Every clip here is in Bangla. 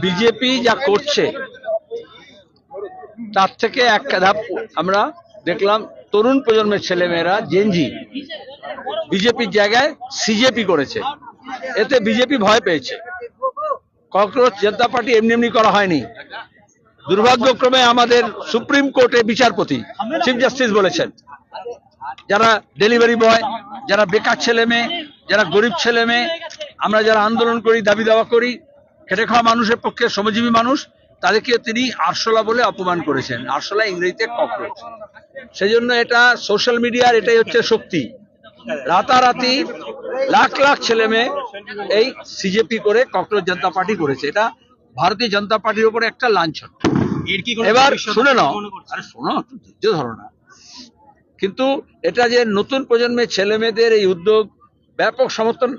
বিজেপি যা করছে তার থেকে এক ধাপ আমরা দেখলাম তরুণ প্রজন্মের ছেলেমেয়েরা জেনজি বিজেপির জায়গায় সিজেপি করেছে। এতে বিজেপি ভয় পেয়েছে। ককরোচ জনতা পার্টি এমনি এমনি করা হয়নি। দুর্ভাগ্যক্রমে আমাদের সুপ্রিম কোর্টে বিচারপতি চিফ জাস্টিস বলেছেন, যারা ডেলিভারি বয়, যারা বেকার ছেলে মেয়ে, যারা গরিব ছেলে মেয়ে, আমরা যারা আন্দোলন করি, দাবি দাওয়া করি, খেটে খাওয়া মানুষের পক্ষে শ্রমজীবী মানুষ, তাদেরকে তিনি আরশোলা বলে অপমান করেছেন। আরশোলা ইংরেজিতে ককরোচ। সেই জন্য এটা সোশ্যাল মিডিয়ার এটাই হচ্ছে শক্তি। রাতারাতি লাখ লাখ ছেলে মেয়ে এই সিজেপি করে ককরোচ জনতা পার্টি করেছে। এটা ভারতীয় জনতা পার্টির উপরে একটা লাঞ্ছন। এবার শুনে নাও, আরে শোনো, ধৈর্য ধরো না। কিন্তু এটা যে নতুন প্রজন্মের ছেলে মেয়েদের এই উদ্যোগ ব্যাপক সমর্থন।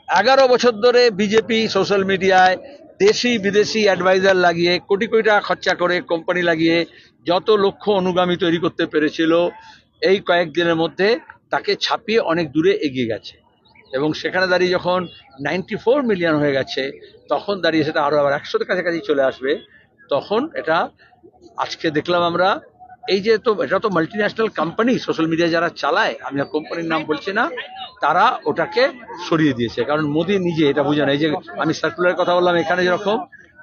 11 বছর ধরে বিজেপি সোশ্যাল মিডিয়ায় দেশি বিদেশি অ্যাডভাইজার লাগিয়ে কোটি কোটি টাকা খরচা করে কোম্পানি লাগিয়ে যত লক্ষ অনুগামী তৈরি করতে পেরেছিল, এই কয়েকদিনের মধ্যে তাকে ছাপিয়ে অনেক দূরে এগিয়ে গেছে। এবং সেখানে দাঁড়িয়ে যখন 94 মিলিয়ন হয়ে গেছে, তখন দাঁড়িয়ে সেটা আরো আবার 100-এর কাছাকাছি চলে আসবে। তখন এটা আজকে দেখলাম আমরা, এই যে তো এটা তো মাল্টিন্যাশনাল কোম্পানি, সোশ্যাল মিডিয়া যারা চালায়, আমি আর কোম্পানির নাম বলছি না, তারা ওটাকে সরিয়ে দিয়েছে। কারণ মোদী নিজে এটা বুঝে না। এই যে আমি সার্কুলারের কথা বললাম, এখানে যেরকম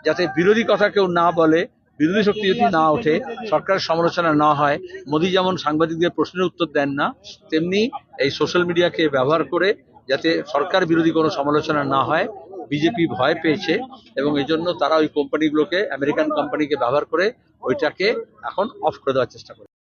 যাতে বিরোধী কথা কেউ না বলে, বিরোধী শক্তি যদি না ওঠে, সরকারের সমালোচনা না হয়, মোদী যেমন সাংবাদিকদের প্রশ্নের উত্তর দেন না, তেমনি এই সোশ্যাল মিডিয়াকে ব্যবহার করে যাতে সরকার বিরোধী কোনো সমালোচনা না হয়, বিজেপি ভয় পেয়েছে। এবং এই জন্য তারা ওই কোম্পানিগুলোকে, আমেরিকান কোম্পানিকে ব্যবহার করে ওইটাকে এখন অফ করে দেওয়ার চেষ্টা করে।